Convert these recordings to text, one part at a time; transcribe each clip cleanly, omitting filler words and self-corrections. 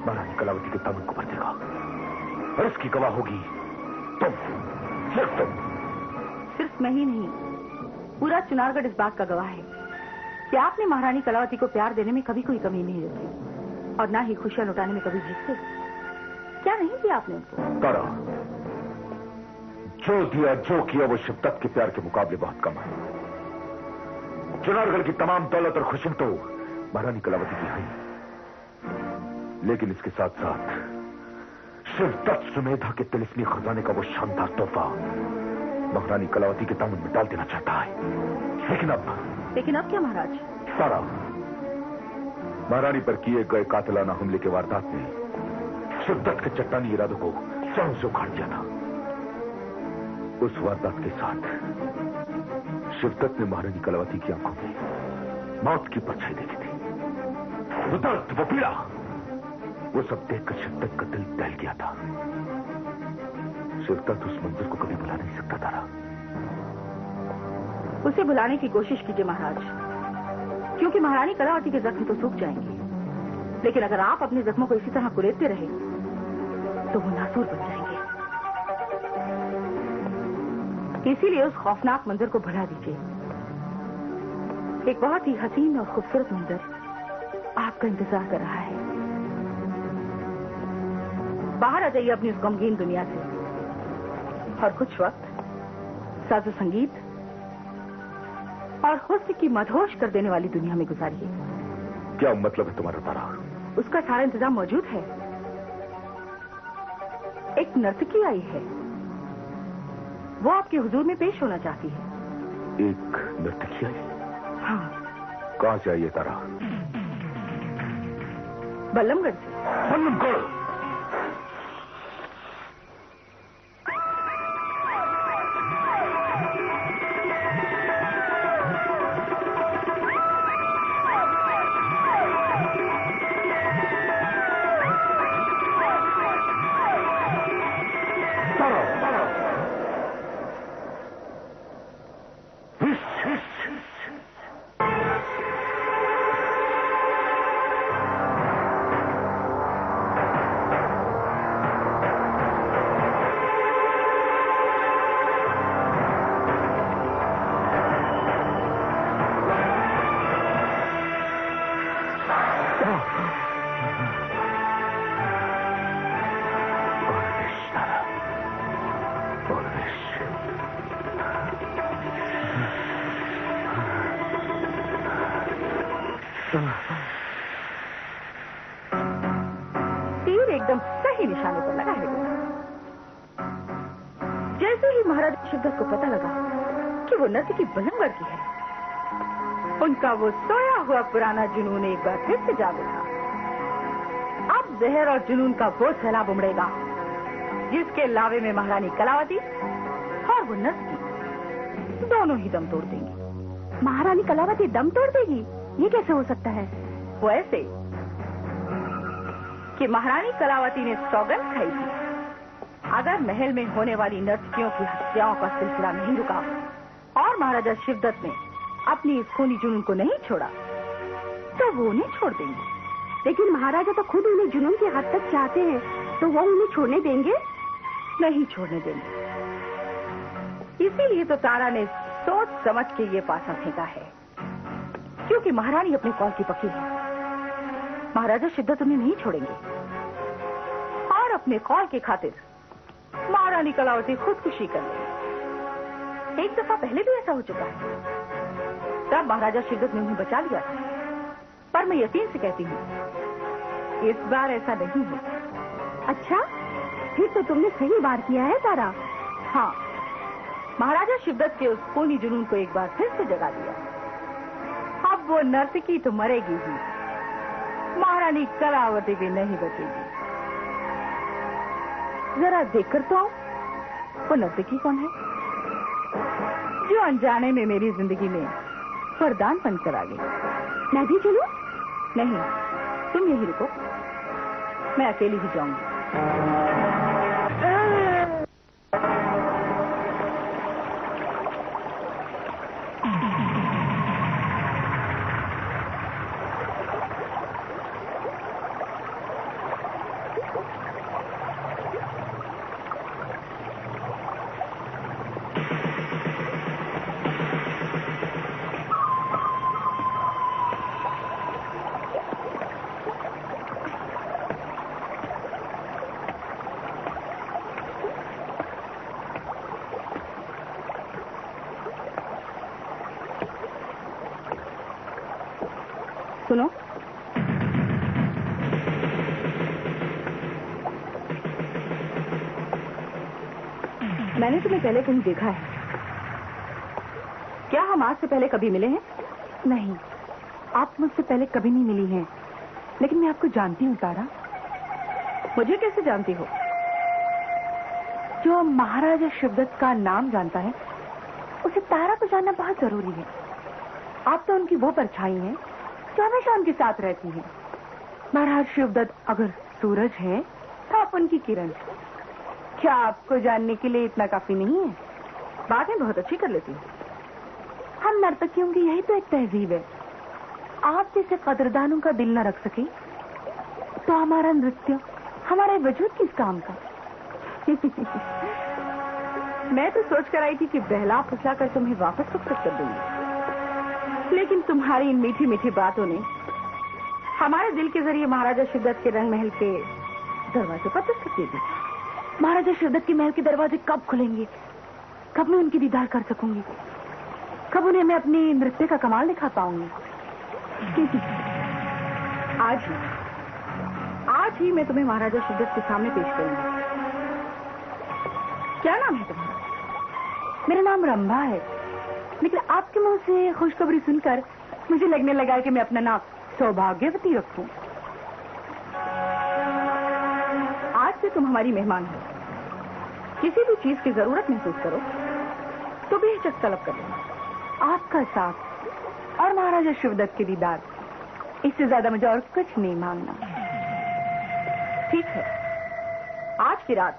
महारानी कलावती के दामन को भर देगा और इसकी गवाह होगी तुम, सिर्फ तुम। सिर्फ मैं ही नहीं, पूरा चुनारगढ़ इस बात का गवाह है कि आपने महारानी कलावती को प्यार देने में कभी कोई कमी नहीं रखी और ना ही खुशियां लुटाने में कभी झिझके। क्या नहीं दिया आपने उनको? तारा, जो दिया जो किया वो शिवदत्त के प्यार के मुकाबले बहुत कम है। चुनारगढ़ की तमाम दौलत और खुशियां तो महारानी कलावती की है, लेकिन इसके साथ साथ शिवदत्त सुमेधा के तिलिस्मी खजाने का वो शानदार तोहफा महारानी कलावती के दामन में डाल देना चाहता है। लेकिन अब क्या महाराज? तारा, महारानी पर किए गए कातिलाना हमले के वारदात ने शिवदत्त के चट्टानी इरादों को जड़ से उखाड़ दिया था। उस वारदात के साथ शिवदत्त ने महारानी कलावती की आंखों में मौत की परछाई देखी थी। वो दर्द, वो पीड़ा, वो सब देखकर शिवदत्त का दिल दहल गया था। शिवदत्त उस मंजर को कभी भुला नहीं सकता था। उसे भुलाने की कोशिश कीजिए महाराज, क्योंकि महारानी कलावती के जख्म तो सूख जाएंगे, लेकिन अगर आप अपने जख्मों को इसी तरह कुरेदते रहे तो वो नासूर बन जाएंगे। इसीलिए उस खौफनाक मंजर को भुला दीजिए। एक बहुत ही हसीन और खूबसूरत मंजर आपका इंतजार कर रहा है। बाहर आ जाइए अपनी उस गमगीन दुनिया से और कुछ वक्त साजो संगीत और हुस्न की मदहोश कर देने वाली दुनिया में गुजारिए। क्या मतलब है तुम्हारा तारा? उसका सारा इंतजाम मौजूद है। एक नर्तकी आई है, वो आपके हुजूर में पेश होना चाहती है। एक नर्तकी आई? हाँ। कहां से आई है तारा? बल्लमगढ़ से। बल्लमगढ़? तीर एकदम सही निशाने पर लगा है। जैसे ही महाराज शिवदत्त को पता लगा कि वो नर्तकी बल्लमगढ़ की है, उनका वो सोया हुआ पुराना जुनून एक बार फिर से जाग उठा। अब जहर और जुनून का वो सैलाब उमड़ेगा जिसके लावे में महारानी कलावती और वो नर्तकी दोनों ही दम तोड़ देंगी। महारानी कलावती दम तोड़ देगी? ये कैसे हो सकता है? वो ऐसे कि महारानी कलावती ने सौगंध खाई थी, अगर महल में होने वाली नर्तकियों की हत्याओं का सिलसिला नहीं रुका और महाराजा शिवदत्त ने अपनी इस खूनी जुनून को नहीं छोड़ा तो वो उन्हें छोड़ देंगे। लेकिन महाराजा तो खुद उन्हें जुनून की हद तक चाहते हैं, तो वो उन्हें छोड़ने देंगे? नहीं छोड़ने देंगे। इसीलिए तो तारा ने सोच समझ के ये पासा फेंका है, क्योंकि महारानी अपने कौल की पक्की है। महाराजा शिवदत्त उन्हें नहीं छोड़ेंगे और अपने कौल की खातिर महारानी कलावती खुदकुशी कर लेगी। एक दफा पहले भी ऐसा हो चुका है, तब महाराजा शिवदत्त ने उन्हें बचा लिया था। पर मैं यकीन से कहती हूँ इस बार ऐसा नहीं है। अच्छा, फिर तो तुमने सही बार किया है तारा। हाँ, महाराजा शिवदत्त के उस खूनी जुनून को एक बार फिर से जगा दिया। अब वो नर्तकी तो मरेगी ही, महारानी कलावती भी नहीं बचेगी। जरा देखकर तो आओ, वो नर्तकी कौन है जो अनजाने में मेरी जिंदगी में वरदान बनकर आ गई। मैं भी चलूं? नहीं, तुम यहीं रुको, मैं अकेली ही जाऊंगी। मैंने तुम्हें पहले कहीं देखा है। क्या हम आज से पहले कभी मिले हैं? नहीं, आप मुझसे पहले कभी नहीं मिली हैं, लेकिन मैं आपको जानती हूँ तारा। मुझे कैसे जानती हो? जो महाराजा शिवदत्त का नाम जानता है उसे तारा को जानना बहुत जरूरी है। आप तो उनकी वो परछाई हैं जो हमेशा उनके साथ रहती हैं। महाराज शिवदत्त अगर सूरज है तो आप उनकी किरण। क्या आपको जानने के लिए इतना काफी नहीं है? बातें बहुत अच्छी कर लेती हैं। हम नर्तकियों की यही तो एक तहजीब है। आप जैसे कदरदानों का दिल न रख सके तो हमारा नृत्य हमारे वजूद किस काम का? मैं तो सोच कर आई थी कि बहला फुसला कर तुम्हें वापस रुखसत कर दूंगी, लेकिन तुम्हारी इन मीठी मीठी बातों ने हमारे दिल के जरिए महाराजा शिवदत्त के रंग महल के दरवाजे पर दस्तक दे दी। महाराजा शिवदत्त के महल के दरवाजे कब खुलेंगे? कब मैं उनकी दीदार कर सकूंगी? कब उन्हें मैं अपनी नृत्य का कमाल दिखा पाऊंगी? आज ही मैं तुम्हें महाराजा शिवदत्त के सामने पेश करूंगी। क्या नाम है तुम्हारा? मेरा नाम रंभा है, लेकिन आपके मुंह से खुशखबरी सुनकर मुझे लगने लगा है कि मैं अपना नाम सौभाग्यवती रखूं। आज से तुम हमारी मेहमान हो। किसी भी चीज की जरूरत महसूस करो तो बेहिचक तलब कर लो। आपका साथ और महाराजा शिवदत्त के दीदार, इससे ज्यादा मुझे और कुछ नहीं मांगना। ठीक है, आज की रात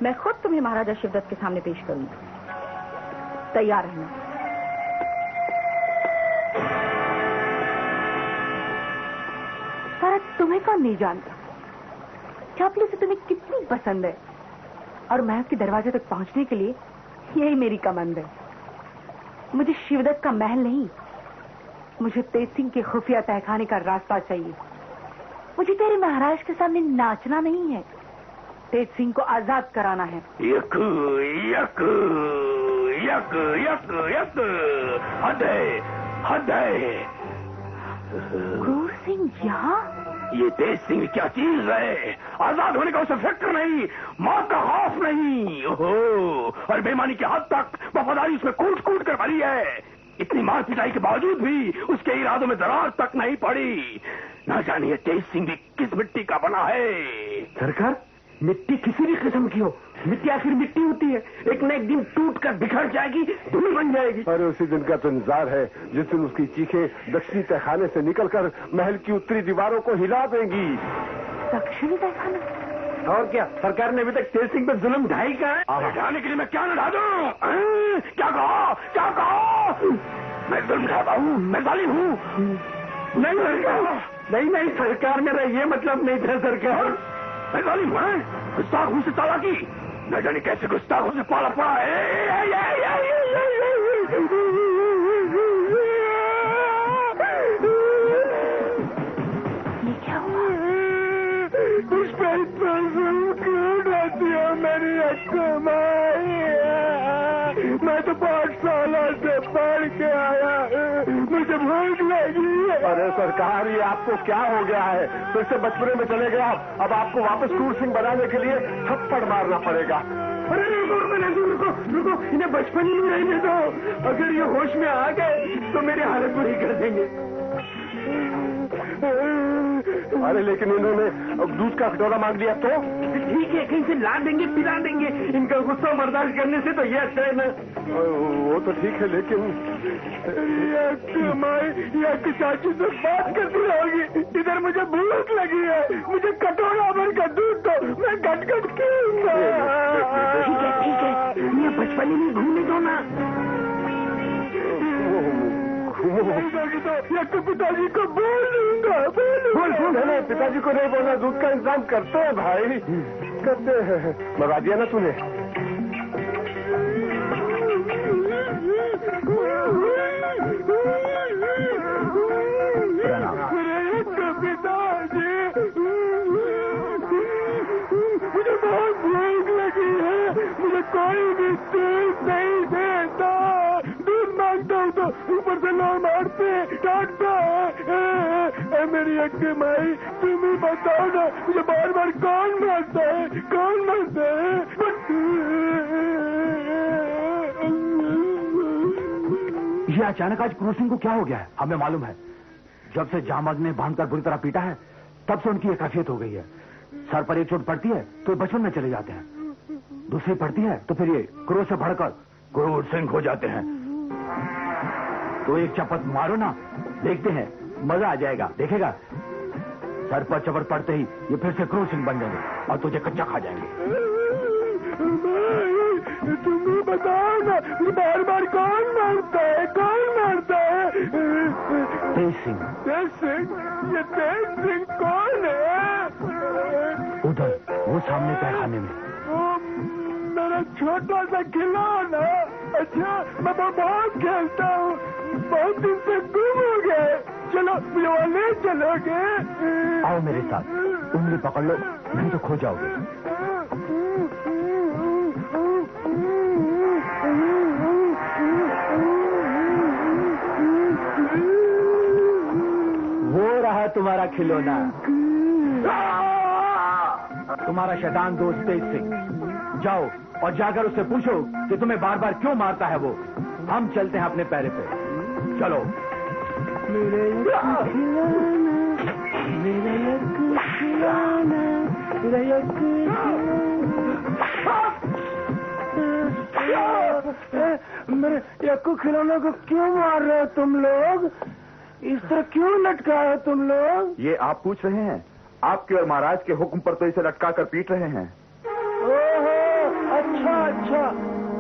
मैं खुद तुम्हें महाराजा शिवदत्त के सामने पेश करूंगी। तैयार रहना। सारा तुम्हें कौन नहीं जानता? चापली से तुम्हें कितनी पसंद है, और महल के दरवाजे तक पहुंचने के लिए यही मेरी कमंद है। मुझे शिवदत्त का महल नहीं, मुझे तेज सिंह के खुफिया तहखाने का रास्ता चाहिए। मुझे तेरे महाराज के सामने नाचना नहीं है, तेज सिंह को आजाद कराना है। यक यक यक यक यक हद है। क्रूर सिंह यहाँ? ये तेज सिंह क्या चीज है? आजाद होने का उसे फिक्र नहीं, मौत का खौफ नहीं। ओहो, और बेईमानी के हद तक वफादारी उसमें कूट कूट कर भरी है। इतनी मार पिटाई के बावजूद भी उसके इरादों में दरार तक नहीं पड़ी। ना जानिए तेज सिंह भी किस मिट्टी का बना है। सरकार, मिट्टी किसी भी किस्म की हो, मिट्टी आखिर मिट्टी होती है, एक न एक दिन टूट कर बिखर जाएगी, धूल बन जाएगी। अरे उसी दिन का तो इंतजार है जिस दिन उसकी चीखें दक्षिणी तहखाने से निकलकर महल की उत्तरी दीवारों को हिला देंगी। दक्षिणी तहखाना? और क्या, सरकार ने अभी तक तेज सिंह पे जुल्म ढाई का है। ढाने के लिए मैं क्या न ढा दूं? क्या कहा? क्या कहा? मैं जुल्म ढाता हूँ, मैं जालिम हूँ। नहीं सरकार, मेरा ये मतलब नहीं था सरकार। मैं जालिम हूँ, गुस्ताख हूँ से चालाकी, न जाने कैसे गुस्ताखों से पाला पड़ा है। ये क्या हुआ? कुछ मेरी मैं तो पाठशाला से पढ़ के आया, मुझे भूख लगी है। अरे सरकार, ये आपको क्या हो गया है? फिर से बचपने में चले गए आप। अब आपको वापस क्रूर सिंह बनाने के लिए थप्पड़ मारना पड़ेगा। अरे रुको, इन्हें बचपन ही में रहने दो। अगर ये होश में आ गए तो मेरी हालत बुरी कर देंगे। अरे लेकिन इन्होंने दूध का कटोरा मांग लिया तो? ठीक है, कहीं से ला देंगे, पिला देंगे। इनका गुस्सा बर्दाश्त करने से तो ये अच्छा है ना। वो तो ठीक है, लेकिन चाची से बात करती रहोगी। इधर मुझे भूख लगी है, मुझे कटोरा भर का दूध दो, मैं गट पीऊंगा। ठीक है, ये बचपन ही घूमने दो ना। तो पिताजी को बोल दूंगा। नहीं, पिताजी को नहीं बोलना, दूध का इंतजाम करते हैं भाई, करते हैं। मंगा दिया ना तूने? पिताजी, मुझे बहुत भूख लगी है, मुझे कोई भी दूध नहीं देता। दूध मांगता हूँ तो ऊपर से लोग मारते, डांटता है। मेरी अक्के माई, तुम ही बताओ ना, मुझे बार बार कौन मारता है, कौन मारता है? ये अचानक आज क्रूर सिंह को क्या हो गया है? हमें मालूम है, जब से जामद ने बांधकर बुरी तरह पीटा है, तब से उनकी एक खासियत हो गई है। सर पर एक चोट पड़ती है तो ये बचपन में चले जाते हैं, दूसरी पड़ती है तो फिर ये क्रोध से भड़कर क्रूर सिंह हो जाते हैं। तो एक चपत मारो ना, देखते हैं, मजा आ जाएगा, देखेगा। सर पर चपत पड़ते ही ये फिर से क्रूर सिंह बन जाएंगे और तुझे कच्चा खा जाएंगे। तुम ही बताओ ना, बार बार कौन मारता है, कौन मारता है? तेज सिंह। तेज सिंह? ये तेज सिंह कौन है? उधर वो सामने तहखाने में। मेरा छोटा सा खिलौना। अच्छा, मैं बहुत खेलता हूँ, बहुत दिन से गुम हो गए। चलो मुझे वहाँ ले चलोगे? आओ मेरे साथ, उंगली पकड़ लो, नहीं तो खो जाओगे। वो रहा तुम्हारा खिलौना, तुम्हारा शैतान दोस्त तेज सिंह। जाओ और जाकर उससे पूछो कि तुम्हें बार बार क्यों मारता है वो। हम चलते हैं अपने पैरे पे, चलो। मेरे यक्कू खिलौने को क्यों मार रहे हो तुम लोग? इस तरह क्यों लटकाए हो तुम लोग? ये आप पूछ रहे हैं? आपके और महाराज के हुक्म पर तो इसे लटका कर पीट रहे हैं। ओहो, अच्छा अच्छा,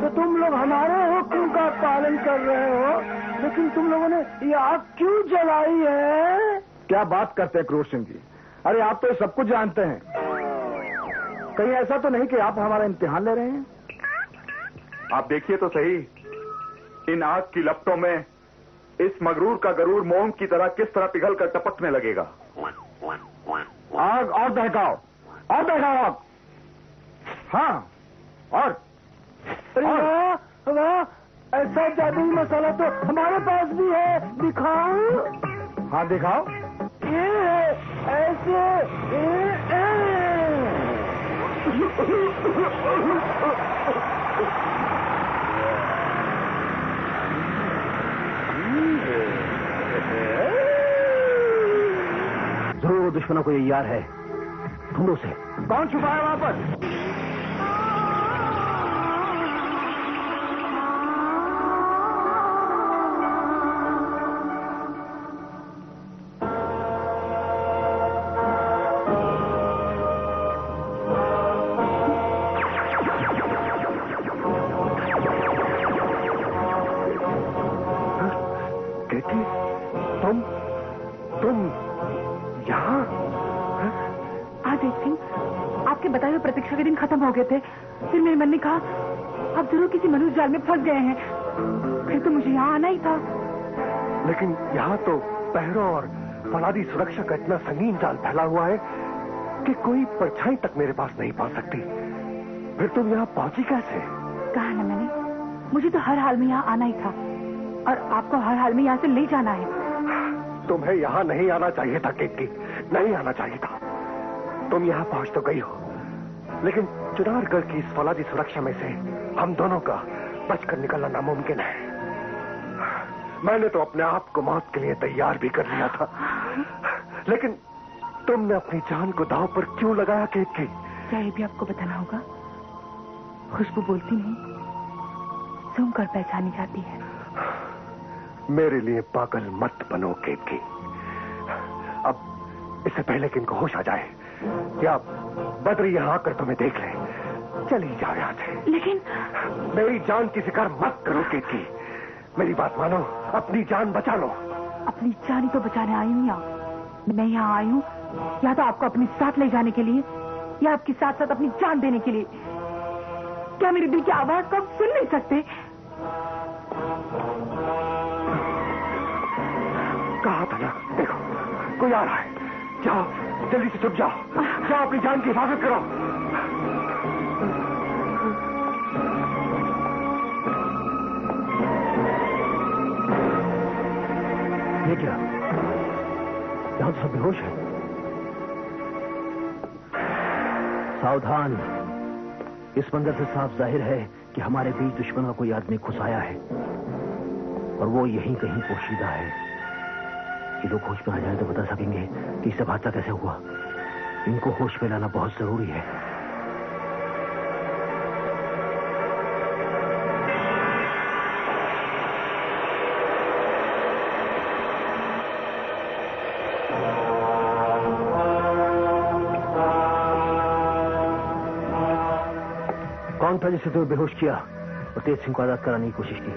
तो तुम लोग हमारे हुक्म का पालन कर रहे हो, लेकिन तुम लोगों ने ये आग क्यों जलाई है? क्या बात करते हैं क्रूर सिंह जी? अरे आप तो सब कुछ जानते हैं। कहीं ऐसा तो नहीं कि आप हमारा इम्तिहान ले रहे हैं? आप देखिए तो सही, इन आग की लपटों में इस मगरूर का गरूर मोम की तरह किस तरह पिघल कर टपकने लगेगा। आग और दहकाओ, और दहकाओ आग। हाँ, और वाह वाह, ऐसा जादुई मसाला तो हमारे पास भी है, दिखाओ। हाँ दिखाओ। ये है ऐसे। जरूर दुश्मनों को ये यार है, ढूंढो से। कौन छुपा है वहां पर? तुम यहाँ? देख सिंह, आपके बताए हुए प्रतीक्षा के दिन खत्म हो गए थे। फिर मेरे मन ने कहा आप जरूर किसी मनुष्य जाल में फंस गए हैं, फिर तो मुझे यहाँ आना ही था। लेकिन यहाँ तो पहरों और फौलादी सुरक्षा का इतना संगीन जाल फैला हुआ है कि कोई परछाई तक मेरे पास नहीं पहुंच सकती। फिर तुम यहाँ पहुंची कैसे? कहा ना मैंने, मुझे तो हर हाल में यहाँ आना ही था और आपको हर हाल में यहाँ से ले जाना है। तुम्हें यहाँ नहीं आना चाहिए था केतकी, नहीं आना चाहिए था। तुम यहाँ पहुंच तो गई हो, लेकिन चुनारगढ़ की इस फौलादी सुरक्षा में से हम दोनों का बचकर निकलना नामुमकिन है। मैंने तो अपने आप को मौत के लिए तैयार भी कर लिया था, लेकिन तुमने अपनी जान को दांव पर क्यों लगाया केतकी? क्या ये भी आपको बताना होगा? खुशबू बोलती नहीं, सूंघ कर पहचानी जाती है। मेरे लिए पागल मत बनो केतकी। अब इससे पहले कि इनको होश आ जाए या बद्री यहाँ आकर तुम्हें देख ले, चली जाओ यहाँ से। लेकिन मेरी जान की फिक्र मत करो केतकी, मेरी बात मानो, अपनी जान बचा लो। अपनी जान ही तो बचाने आई हूँ यहाँ। मैं यहाँ आई हूँ या तो आपको अपने साथ ले जाने के लिए या आपके साथ साथ अपनी जान देने के लिए। क्या मेरे दिल की आवाज को आप सुन नहीं सकते? कहा था ना, देखो कोई आ रहा है। जाओ जल्दी से छुप जाओ, जाओ अपनी जान की हिफाजत करो। ये क्या? यहाँ तो सब बेहोश है। सावधान, इस मंजर से साफ जाहिर है कि हमारे बीच दुश्मन का कोई आदमी घुस आया है और वो यहीं कहीं पोशीदा है। ये लोग होश में आ जाए तो बता सकेंगे कि इससे हादसा कैसे हुआ। इनको होश में लाना बहुत जरूरी है। कौन था जिसे तुम्हें बेहोश किया और तेज सिंह को आजाद कराने की कोशिश की?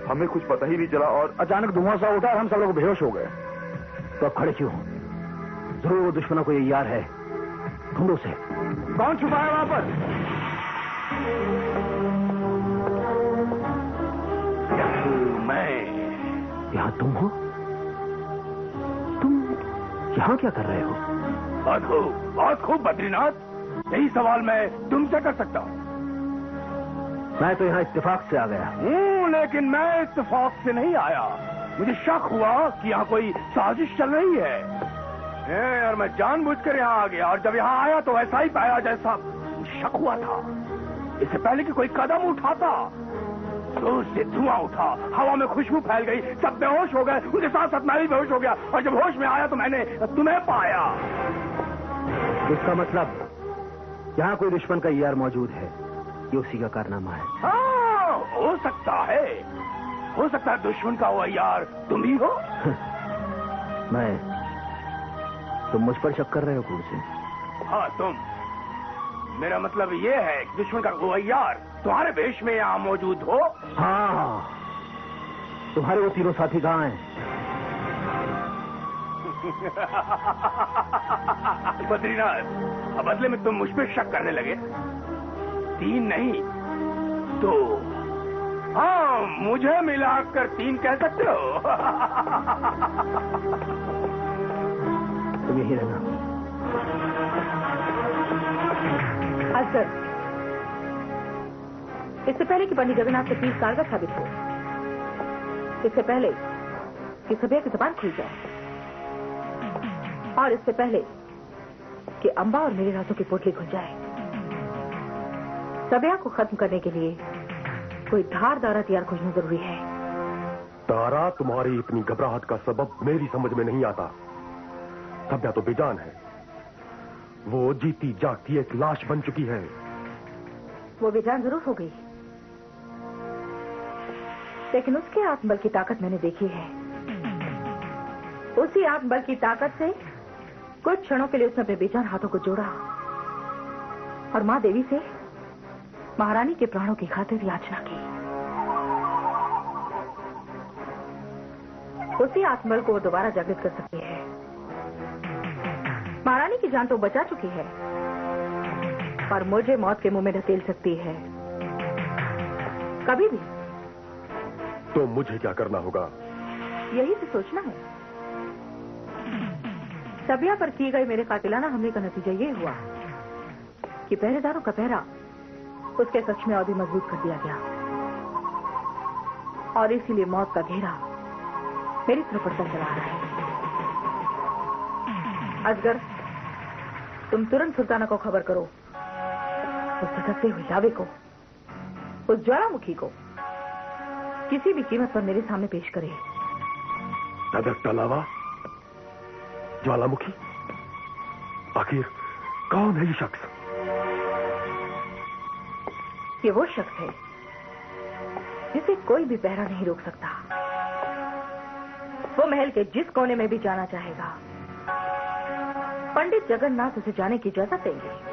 हमें कुछ पता ही नहीं चला और अचानक धुआं सा उठा और हम सब लोग बेहोश हो गए। तो अब खड़े क्यों? जरूर वो दुश्मनों को ये यार है। ढूंढो उसे। कौन छुपा है वहां पर? मैं। यहाँ तुम हो? तुम यहाँ क्या कर रहे हो? बहुत खूब बद्रीनाथ, यही सवाल मैं तुमसे कर सकता हूँ। मैं तो यहाँ इत्तेफाक से आ गया हूँ, लेकिन मैं इत्तेफाक से नहीं आया। मुझे शक हुआ कि यहाँ कोई साजिश चल रही है और मैं जानबूझकर यहाँ आ गया। और जब यहाँ आया तो ऐसा ही पाया जैसा शक हुआ था। इससे पहले कि कोई कदम उठाता, दूर से धुआं उठा, हवा में खुशबू फैल गई, सब बेहोश हो गए। उनके साथ साथ मैं भी बेहोश हो गया और जब होश में आया तो मैंने तुम्हें पाया। इसका मतलब यहाँ कोई दुश्मन का यार मौजूद है। ये उसी का कारनामा है। हाँ, हो सकता है। हो सकता है दुश्मन का वो यार तुम ही हो। तुम मुझ पर शक कर रहे हो क्रूर सिंह? हाँ, तुम। मेरा मतलब ये है कि दुश्मन का वो यार तुम्हारे वेश में यहाँ मौजूद हो। हाँ, तुम्हारे वो तीनों साथी कहाँ हैं? बद्रीनाथ, अब बदले में तुम मुझ पर शक करने लगे। 3 नहीं तो हाँ, मुझे मिलाकर 3 कह सकते हो। तुम यही रहना। अजगर, इससे पहले कि पंडित जगन्नाथ के तीर कारगर साबित हो, इससे पहले कि सभ्या की जबान खुल जाए, और इससे पहले कि अंबा और मेरे हाथों की पोटली खुल जाए, सभ्या को खत्म करने के लिए कोई धारदार हथियार खोजना जरूरी है। तारा, तुम्हारी इतनी घबराहट का सबब मेरी समझ में नहीं आता। सभ्या तो बेजान है। वो जीती जागती एक लाश बन चुकी है। वो बेजान जरूर हो गई, लेकिन उसके आत्मबल की ताकत मैंने देखी है। उसी आत्मबल की ताकत से कुछ क्षणों के लिए उसने अपने बेजान हाथों को जोड़ा और मां देवी से महारानी के प्राणों की खातिर याचना की। उसी आत्मबल को वो दोबारा जागृत कर सकती है। महारानी की जान तो बचा चुकी है, पर मुझे मौत के मुंह में ढकेल सकती है कभी भी। तो मुझे क्या करना होगा? यही तो सोचना है। सभ्या पर किए गए मेरे कातिलाना हमले का नतीजा ये हुआ कि पहरेदारों का पहरा उसके कक्ष में और भी मजबूत कर दिया गया, और इसीलिए मौत का घेरा मेरी तरफ बढ़ता चला रहा है। अजगर, तुम तुरंत सुल्ताना को खबर करो। उस भटकते हुए लावे को, उस ज्वालामुखी को किसी भी कीमत पर मेरे सामने पेश करे। धधकता लावा, ज्वालामुखी, आखिर कौन है ये शख्स? ये वो शख्स है जिसे कोई भी पहरा नहीं रोक सकता। वो महल के जिस कोने में भी जाना चाहेगा, पंडित जगन्नाथ उसे जाने की इजाजत देंगे।